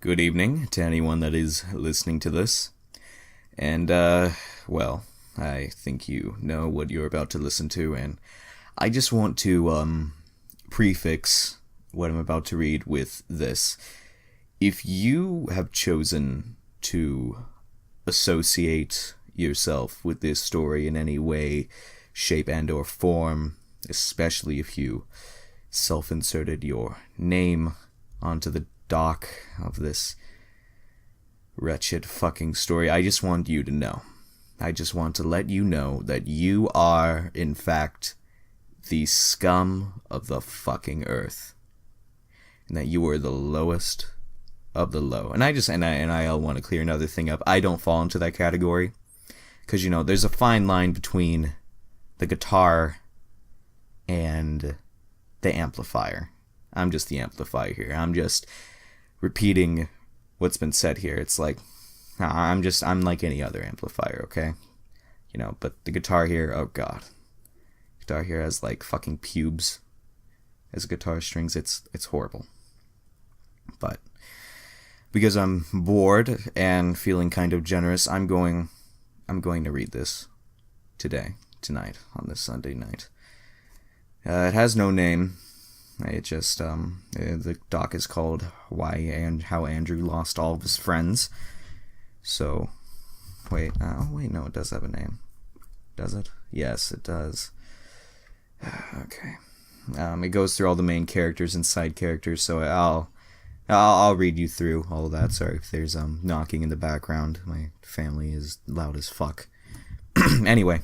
Good evening to anyone that is listening to this. And, well, I think you know what you're about to listen to, and I just want to, prefix what I'm about to read with this. If you have chosen to associate yourself with this story in any way, shape, and or form, especially if you self-inserted your name onto the doc of this wretched fucking story, I just want you to know. I just want to let you know that you are, in fact, the scum of the fucking earth. And that you are the lowest of the low. And I want to clear another thing up. I don't fall into that category. Because, you know, there's a fine line between the guitar and the amplifier. I'm just the amplifier here. I'm just repeating what's been said here. It's like, I'm like any other amplifier, okay? You know, but the guitar here, oh god. Guitar here has like fucking pubes as guitar strings. It's horrible. But because I'm bored and feeling kind of generous, I'm going to read this tonight, on this Sunday night. It has no name. It just, the doc is called Why and How Andrew Lost All of His Friends. So, wait, no, it does have a name. Does it? Yes, it does. Okay. It goes through all the main characters and side characters, so I'll read you through all of that. Sorry if there's, knocking in the background. My family is loud as fuck. Anyway.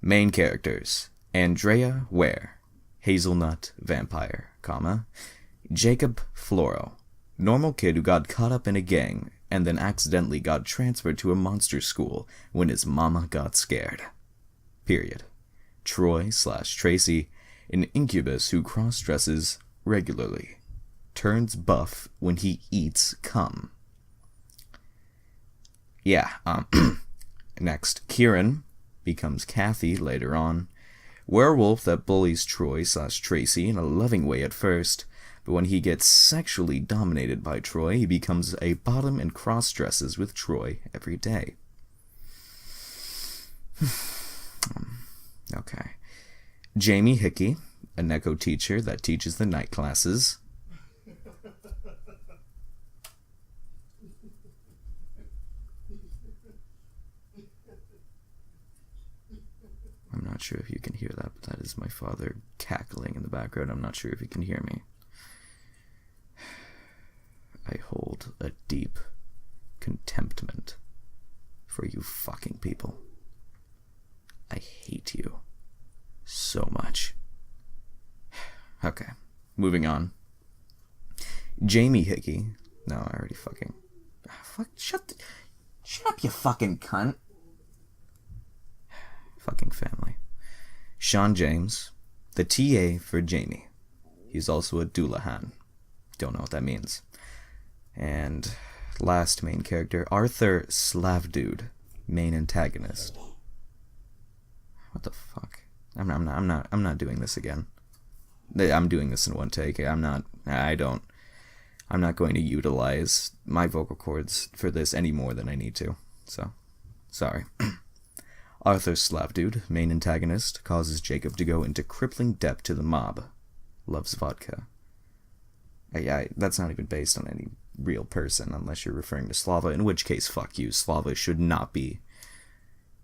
Main characters. Andrea Ware. Hazelnut vampire, Jacob Floro, normal kid who got caught up in a gang and then accidentally got transferred to a monster school when his mama got scared. Period. Troy/Tracy, an incubus who cross-dresses regularly, turns buff when he eats cum. Yeah, next, Kieran becomes Kathy later on. Werewolf that bullies Troy/Tracy in a loving way at first, but when he gets sexually dominated by Troy, he becomes a bottom and cross-dresses with Troy every day. Okay. Jamie Hickey, a Neko teacher that teaches the night classes. I'm not sure if you can hear that, but that is my father cackling in the background. I'm not sure if you can hear me. I hold a deep contemptment for you fucking people. I hate you so much. Okay, moving on. Jamie Hickey. No, I already fucking... Shut up, you fucking cunt. Fucking family. Sean James, the TA for Jamie. He's also a Doulahan. Don't know what that means. And last main character, Arthur Slavdude, main antagonist. What the fuck? I'm not doing this again. I'm doing this in one take. I'm not going to utilize my vocal cords for this any more than I need to. So, sorry. Arthur Slavdude, main antagonist, causes Jacob to go into crippling debt to the mob. Loves vodka. That's not even based on any real person, unless you're referring to Slava, in which case, fuck you. Slava should not be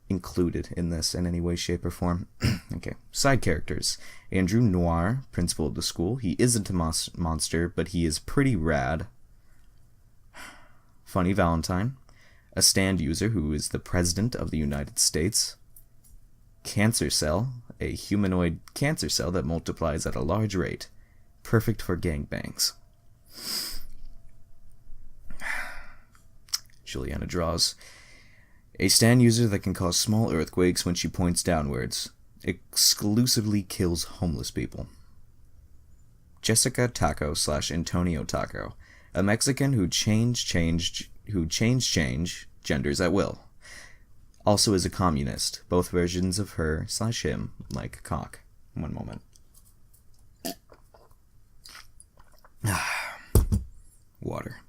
included in this in any way, shape, or form. Okay. Side characters. Andrew Noir, principal of the school. He isn't a monster, but he is pretty rad. Funny Valentine. A stand user who is the President of the United States. Cancer Cell, a humanoid cancer cell that multiplies at a large rate. Perfect for gangbangs. Juliana draws. A stand user that can cause small earthquakes when she points downwards. Exclusively kills homeless people. Jessica Taco/Antonio Taco. A Mexican who changed genders at will. Also is a communist. Both versions of her/him like cock. One moment. Water.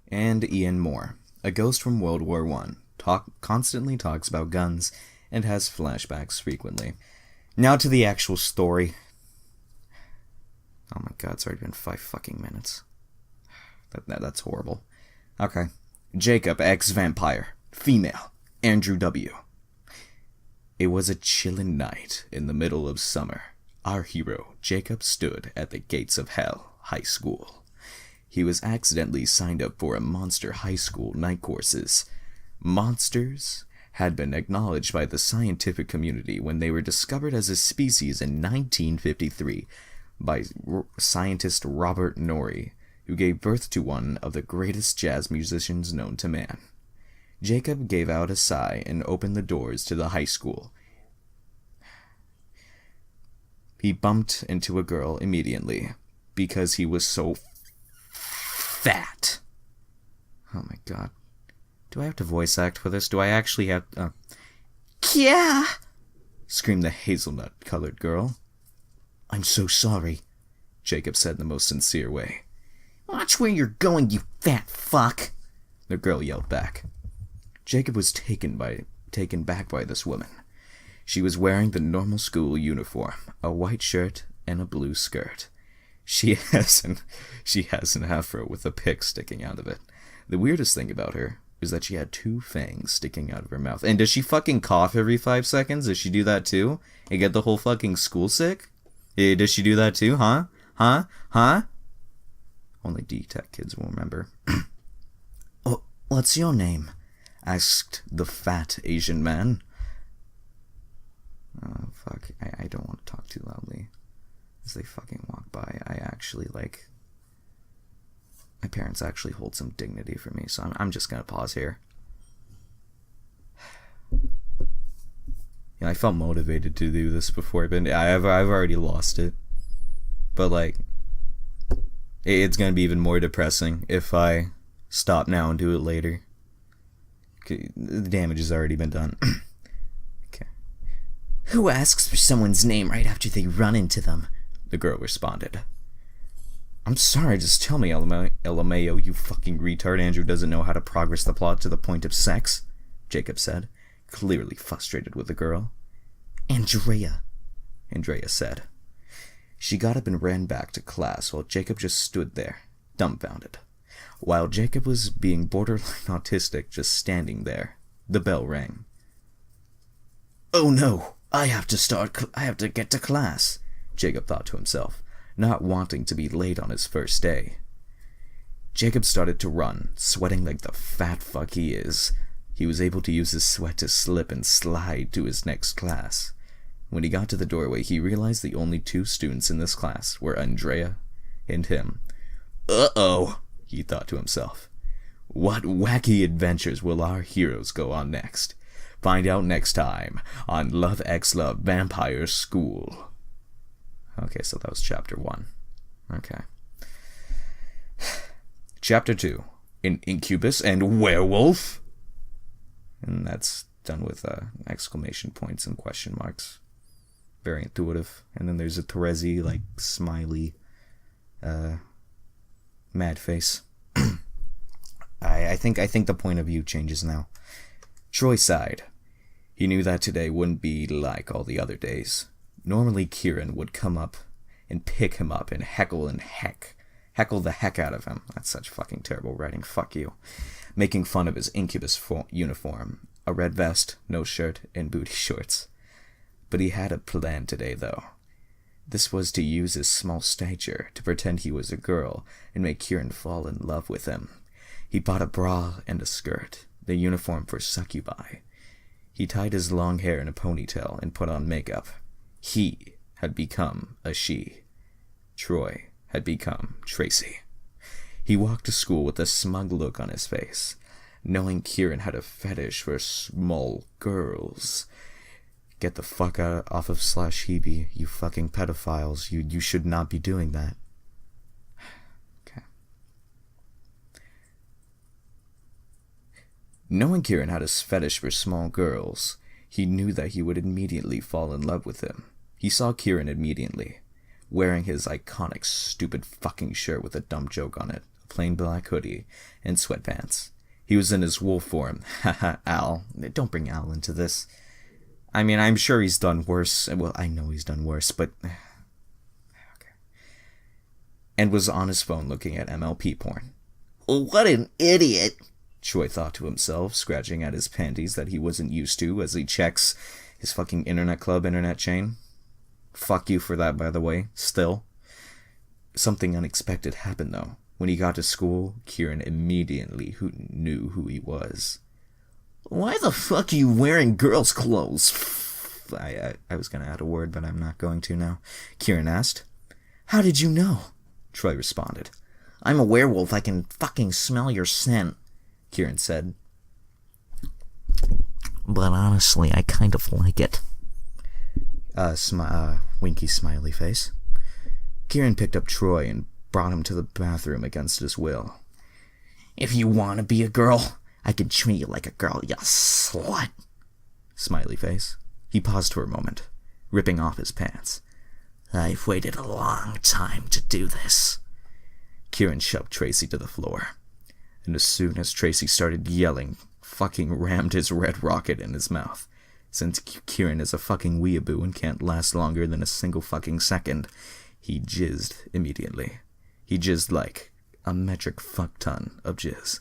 and Ian Moore, a ghost from World War I, constantly talks about guns and has flashbacks frequently. Now to the actual story. Oh my god, it's already been 5 fucking minutes. That's horrible. Okay. Jacob, ex-vampire. Female. Andrew W. It was a chillin' night in the middle of summer. Our hero, Jacob, stood at the gates of Hell High School. He was accidentally signed up for a monster high school night courses. Monsters had been acknowledged by the scientific community when they were discovered as a species in 1953 by scientist Robert Norrie, who gave birth to one of the greatest jazz musicians known to man. Jacob gave out a sigh and opened the doors to the high school. He bumped into a girl immediately because he was so fat. Oh my god. Do I have to voice act for this? Do I actually have... Yeah! Screamed the hazelnut-colored girl. I'm so sorry, Jacob said in the most sincere way. Watch where you're going, you fat fuck, the girl yelled back. Jacob was taken back by this woman. She was wearing the normal school uniform, a white shirt and a blue skirt. She has an afro with a pick sticking out of it. The weirdest thing about her is that she had 2 fangs sticking out of her mouth. And does she fucking cough every 5 seconds? Does she do that too? And get the whole fucking school sick? Does she do that too, huh? Huh? Only D-Tech kids will remember. Oh, what's your name? Asked the fat Asian man. Oh, fuck. I don't want to talk too loudly. As they fucking walk by, my parents actually hold some dignity for me, so I'm just gonna pause here. I felt motivated to do this before, but I've already lost it. But, it's gonna be even more depressing if I stop now and do it later. The damage has already been done. Okay. Who asks for someone's name right after they run into them? The girl responded. I'm sorry, just tell me, LMAO, you fucking retard. Andrew doesn't know how to progress the plot to the point of sex, Jacob said, clearly frustrated with the girl. Andrea said. She got up and ran back to class while Jacob just stood there, dumbfounded. While Jacob was being borderline autistic just standing there, the bell rang. Oh no, I have to get to class, Jacob thought to himself, not wanting to be late on his first day. Jacob started to run, sweating like the fat fuck he is. He was able to use his sweat to slip and slide to his next class. When he got to the doorway, he realized the only 2 students in this class were Andrea and him. Uh-oh, he thought to himself. What wacky adventures will our heroes go on next? Find out next time on Love X Love Vampire School. Okay, so that was chapter 1. Okay. Chapter 2. An incubus and werewolf? And that's done with exclamation points and question marks. Very intuitive. And then there's a Terezi, smiley, mad face. I think the point of view changes now. Troy sighed. He knew that today wouldn't be like all the other days. Normally Kieran would come up and pick him up and heckle the heck out of him. That's such fucking terrible writing. Fuck you. Making fun of his incubus uniform. A red vest, no shirt, and booty shorts. But he had a plan today, though. This was to use his small stature to pretend he was a girl and make Kieran fall in love with him. He bought a bra and a skirt, the uniform for succubi. He tied his long hair in a ponytail and put on makeup. He had become a she. Troy had become Tracy. He walked to school with a smug look on his face, knowing Kieran had a fetish for small girls. Get the fuck off of /Hebe, you fucking pedophiles. You should not be doing that. Okay. Knowing Kieran had a fetish for small girls, he knew that he would immediately fall in love with him. He saw Kieran immediately, wearing his iconic stupid fucking shirt with a dumb joke on it, a plain black hoodie, and sweatpants. He was in his wolf form. Haha, Al. Don't bring Al into this. I mean, I'm sure he's done worse. Well, I know he's done worse, but... Okay. And was on his phone looking at MLP porn. What an idiot, Troy thought to himself, scratching at his panties that he wasn't used to as he checks his fucking internet club internet chain. Fuck you for that, by the way, still. Something unexpected happened, though. When he got to school, Kieran immediately knew who he was. Why the fuck are you wearing girls' clothes? I was gonna add a word, but I'm not going to now. Kieran asked. How did you know? Troy responded. I'm a werewolf. I can fucking smell your scent, Kieran said. But honestly, I kind of like it. Winky smiley face. Kieran picked up Troy and brought him to the bathroom against his will. If you want to be a girl, I can treat you like a girl, you slut. Smiley face. He paused for a moment, ripping off his pants. I've waited a long time to do this. Kieran shoved Tracy to the floor, and as soon as Tracy started yelling, fucking rammed his red rocket in his mouth. Since Kieran is a fucking weeaboo and can't last longer than a single fucking second, he jizzed immediately. He jizzed like a metric fuck ton of jizz,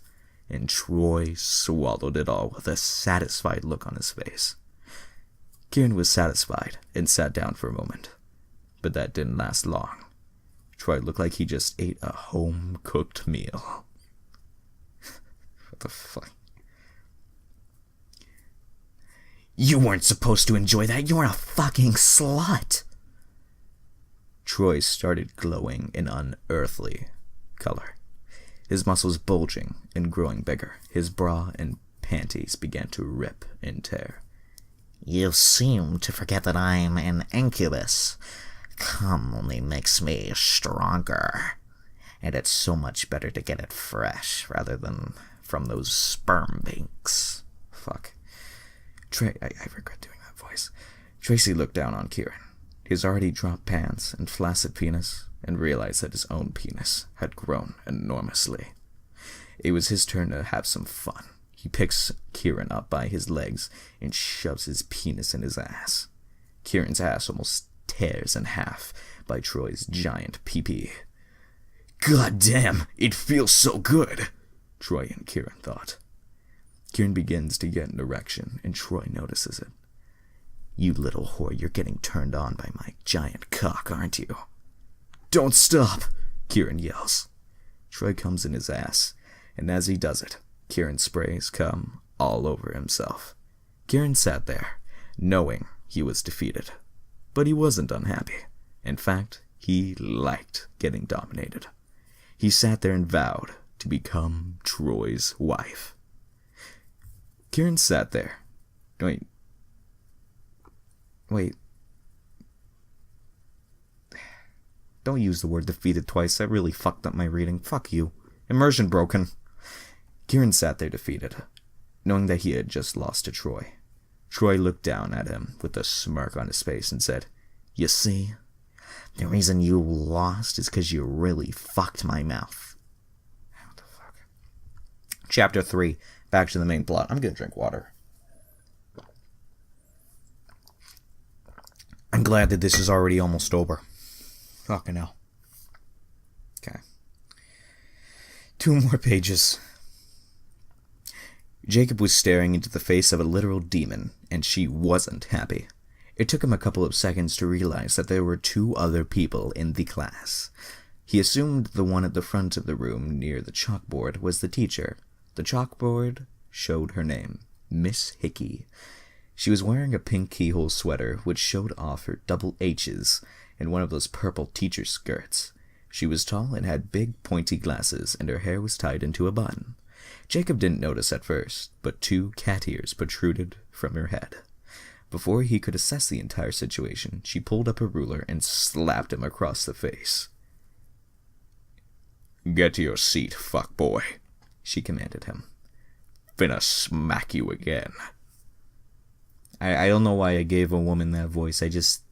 and Troy swallowed it all with a satisfied look on his face. Kieran was satisfied and sat down for a moment, but that didn't last long. Troy looked like he just ate a home-cooked meal. What the fuck? You weren't supposed to enjoy that. You're a fucking slut. Troy started glowing an unearthly color. His muscles bulging and growing bigger. His bra and panties began to rip and tear. You seem to forget that I'm an incubus. Cum only makes me stronger. And it's so much better to get it fresh rather than from those sperm banks. Fuck. I regret doing that voice. Tracy looked down on Kieran, his already dropped pants and flaccid penis, and realized that his own penis had grown enormously. It was his turn to have some fun. He picks Kieran up by his legs and shoves his penis in his ass. Kieran's ass almost tears in half by Troy's giant pee-pee. God damn, it feels so good, Troy and Kieran thought. Kieran begins to get an erection, and Troy notices it. You little whore, you're getting turned on by my giant cock, aren't you? Don't stop, Kieran yells. Troy comes in his ass, and as he does it, Kieran sprays cum all over himself. Kieran sat there, knowing he was defeated. But he wasn't unhappy. In fact, he liked getting dominated. He sat there and vowed to become Troy's wife. Kieran sat there. Wait. Don't use the word defeated twice. That really fucked up my reading. Fuck you. Immersion broken. Kieran sat there defeated, knowing that he had just lost to Troy. Troy looked down at him with a smirk on his face and said, You see, the reason you lost is because you really fucked my mouth. What the fuck? Chapter 3. Back to the main plot. I'm gonna drink water. I'm glad that this is already almost over. Fucking hell. Okay. 2 more pages. Jacob was staring into the face of a literal demon, and she wasn't happy. It took him a couple of seconds to realize that there were 2 other people in the class. He assumed the one at the front of the room near the chalkboard was the teacher. The chalkboard showed her name, Miss Hickey. She was wearing a pink keyhole sweater, which showed off her double H's, and one of those purple teacher skirts. She was tall and had big, pointy glasses, and her hair was tied into a bun. Jacob didn't notice at first, but 2 cat ears protruded from her head. Before he could assess the entire situation, she pulled up a ruler and slapped him across the face. Get to your seat, fuckboy, she commanded him. Finna smack you again. I don't know why I gave a woman that voice. I just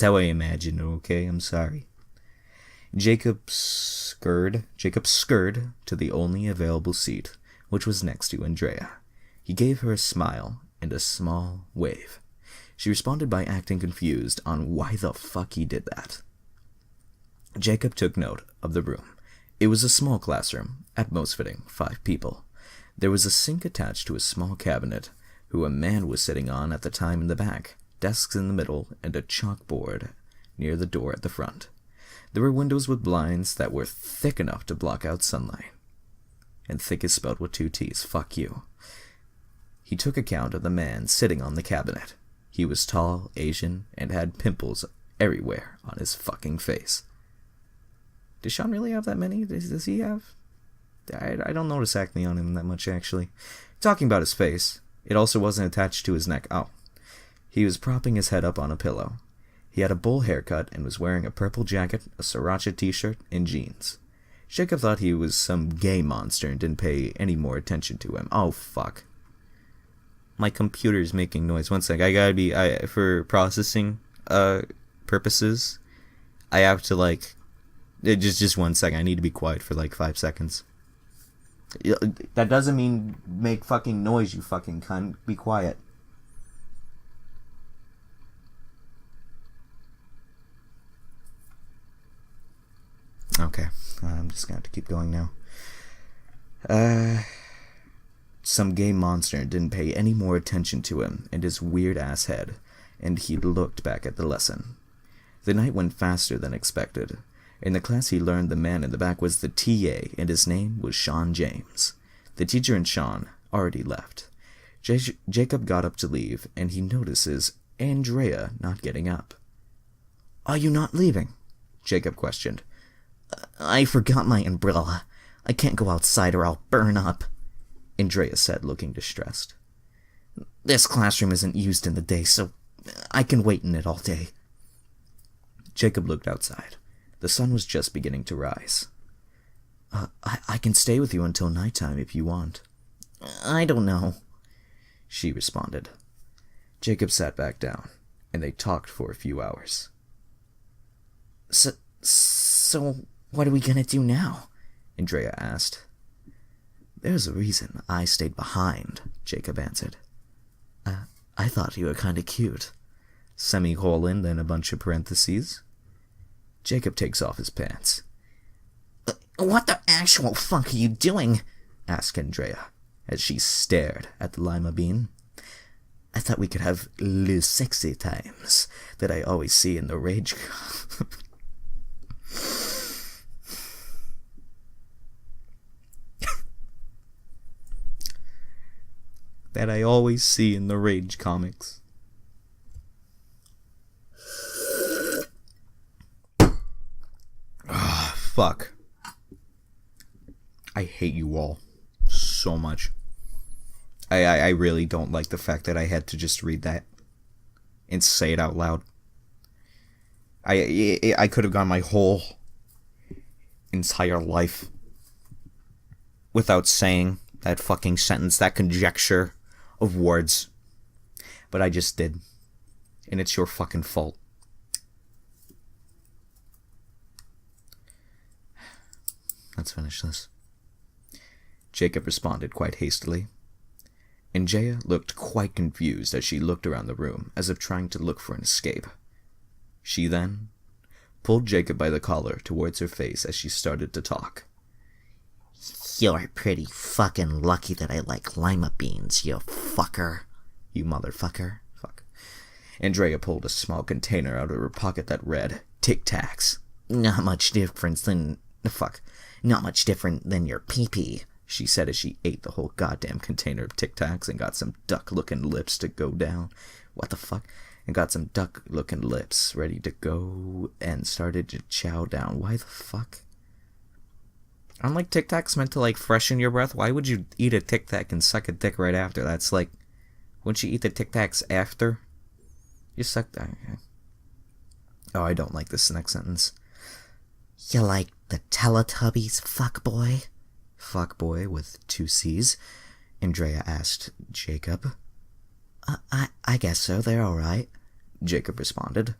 how I imagined it, okay? I'm sorry. Jacob scurried to the only available seat, which was next to Andrea. He gave her a smile and a small wave. She responded by acting confused on why the fuck he did that. Jacob took note of the room. It was a small classroom, at most fitting 5 people. There was a sink attached to a small cabinet, who a man was sitting on at the time in the back, desks in the middle, and a chalkboard near the door at the front. There were windows with blinds that were thick enough to block out sunlight. And thick is spelled with 2 T's, fuck you. He took account of the man sitting on the cabinet. He was tall, Asian, and had pimples everywhere on his fucking face. Does Sean really have that many? Does he have? I don't notice acne on him that much, actually. Talking about his face, it also wasn't attached to his neck. Oh. He was propping his head up on a pillow. He had a bowl haircut and was wearing a purple jacket, a sriracha t-shirt, and jeans. Jacob thought he was some gay monster and didn't pay any more attention to him. Oh, fuck. My computer's making noise. One sec. I gotta be... for processing purposes, I have to, like... Just 1 second. I need to be quiet for, like, 5 seconds. That doesn't mean make fucking noise, you fucking cunt. Be quiet. Okay, I'm just gonna have to keep going now. Some gay monster didn't pay any more attention to him and his weird-ass head, and he looked back at the lesson. The night went faster than expected. In the class he learned the man in the back was the TA, and his name was Sean James. The teacher and Sean already left. Jacob got up to leave, and he notices Andrea not getting up. "Are you not leaving?" Jacob questioned. "I forgot my umbrella. I can't go outside or I'll burn up," Andrea said, looking distressed. "This classroom isn't used in the day, so I can wait in it all day." Jacob looked outside. The sun was just beginning to rise. I can stay with you until nighttime if you want." "I don't know," she responded. Jacob sat back down, and they talked for a few hours. So what are we gonna do now?" Andrea asked. "There's a reason I stayed behind," Jacob answered. I thought you were kinda cute. Semicolon, then a bunch of parentheses. Jacob takes off his pants. "What the actual fuck are you doing?" asked Andrea, as she stared at the lima bean. "I thought we could have le sexy times that I always see in the rage..." that I always see in the Rage comics. Fuck. I hate you all so much. I really don't like the fact that I had to just read that and say it out loud. I could have gone my whole entire life without saying that fucking sentence, that conjecture of words. But I just did. And it's your fucking fault. Let's finish this. Jacob responded quite hastily. Andrea looked quite confused as she looked around the room, as if trying to look for an escape. She then pulled Jacob by the collar towards her face as she started to talk. "You're pretty fucking lucky that I like lima beans, you fucker. You motherfucker." Fuck. Andrea pulled a small container out of her pocket that read, "Tic Tacs. Not much different than your pee-pee," she said as she ate the whole goddamn container of Tic Tacs and got some duck-looking lips to go down. What the fuck? And got some duck-looking lips ready to go and started to chow down. Why the fuck? Aren't like Tic Tacs meant to like freshen your breath? Why would you eat a Tic Tac and suck a dick right after? That's like, wouldn't you eat the Tic Tacs after you suck that? Oh, I don't like this next sentence. "You like the Teletubbies, fuckboy?" Fuckboy with 2 C's, Andrea asked Jacob. I guess so, they're alright," Jacob responded.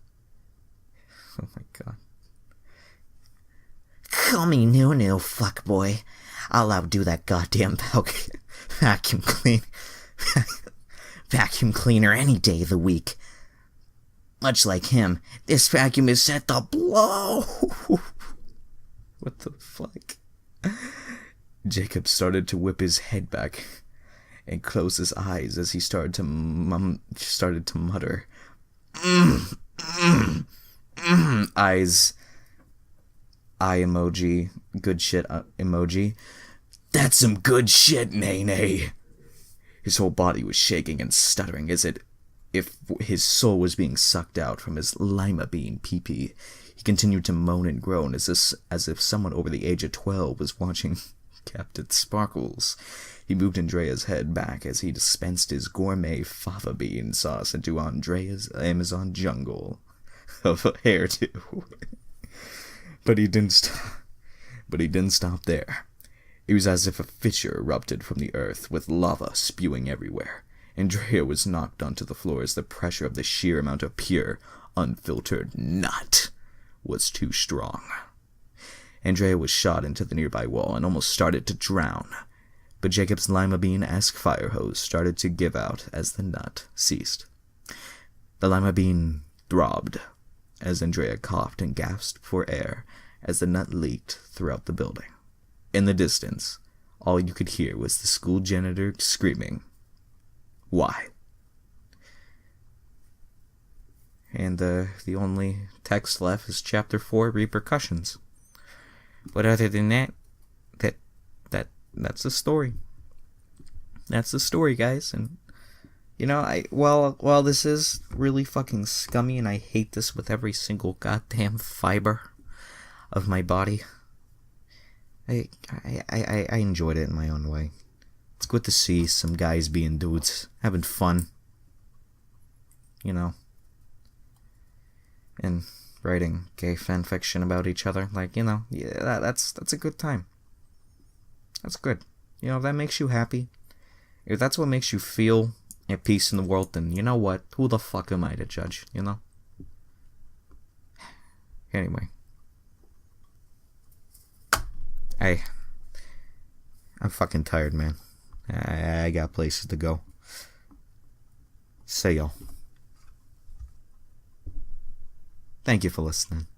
Oh my god. Call me Nunu, fuckboy. I'll outdo that goddamn vacuum cleaner any day of the week. Much like him, this vacuum is set to blow. What the fuck? Jacob started to whip his head back and close his eyes as he started to mutter. Eyes. Eye emoji. Good shit emoji. That's some good shit, Nene. His whole body was shaking and stuttering as if his soul was being sucked out from his lima bean pee-pee. He continued to moan and groan as if someone over the age of 12 was watching Captain Sparkles. He moved Andrea's head back as he dispensed his gourmet fava bean sauce into Andrea's Amazon jungle of a hairdo. But he didn't stop there. It was as if a fissure erupted from the earth, with lava spewing everywhere. Andrea was knocked onto the floor as the pressure of the sheer amount of pure, unfiltered nut was too strong. Andrea was shot into the nearby wall and almost started to drown, but Jacob's lima bean-esque fire hose started to give out as the nut ceased. The lima bean throbbed as Andrea coughed and gasped for air as the nut leaked throughout the building. In the distance, all you could hear was the school janitor screaming, "Why?" And the only text left is Chapter 4, Repercussions. But other than that, that's the story. That's the story, guys. And you know, while this is really fucking scummy, and I hate this with every single goddamn fiber of my body, I enjoyed it in my own way. It's good to see some guys being dudes, having fun, you know, and writing gay fanfiction about each other. Like, you know, yeah, that's a good time. That's good. You know, if that makes you happy, if that's what makes you feel at peace in the world, then you know what? Who the fuck am I to judge, you know? Anyway. I'm fucking tired, man. I got places to go. Say y'all. Thank you for listening.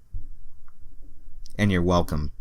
And you're welcome